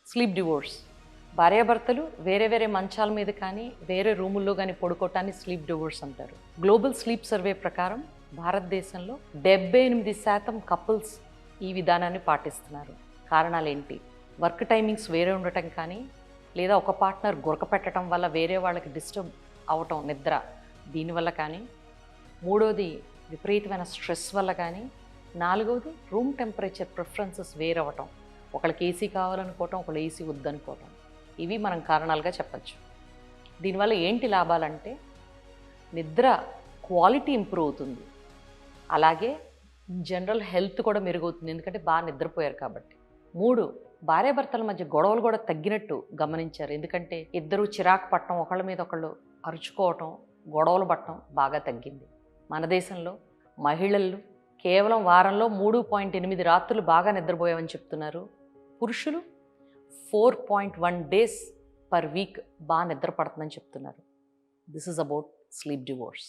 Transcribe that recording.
Sleep divorce. భార్యాభర్తలు వేరే వేరే మంచాల మీద కానీ వేరే రూముల్లో కానీ పడుకోవటాన్ని స్లీప్ డివోర్స్ అంటారు. గ్లోబల్ స్లీప్ సర్వే ప్రకారం భారతదేశంలో 78% కపుల్స్ ఈ విధానాన్ని పాటిస్తున్నారు. కారణాలు ఏంటి? వర్క్ టైమింగ్స్ వేరే ఉండటం కానీ, లేదా ఒక పార్ట్నర్ గురక పెట్టడం వల్ల వేరే వాళ్ళకి డిస్టర్బ్ అవటం నిద్ర, దీనివల్ల కానీ, మూడోది విపరీతమైన స్ట్రెస్ వల్ల కానీ, నాలుగవది రూమ్ టెంపరేచర్ ప్రిఫరెన్సెస్ వేరవటం, ఒకళ్ళకి ఏసీ కావాలనుకోవటం, ఒకళ్ళు ఏసీ వద్దనుకోవటం, ఇవి మనం కారణాలుగా చెప్పచ్చు. దీనివల్ల ఏంటి లాభాలంటే నిద్ర క్వాలిటీ ఇంప్రూవ్ అవుతుంది, అలాగే జనరల్ హెల్త్ కూడా మెరుగవుతుంది, ఎందుకంటే బాగా నిద్రపోయారు కాబట్టి. మూడు, భార్యాభర్తల మధ్య గొడవలు కూడా తగ్గినట్టు గమనించారు, ఎందుకంటే ఇద్దరు చిరాకు పట్టడం, ఒకళ్ళ మీద ఒకళ్ళు అరుచుకోవటం, గొడవలు పట్టడం బాగా తగ్గింది. మన దేశంలో మహిళలు కేవలం వారంలో 3.8 రాత్రులు బాగా నిద్రపోయామని చెప్తున్నారు. పురుషులు 4.1 days per week బాగా నిద్ర పడుతుందని చెప్తున్నారు. This is about sleep divorce.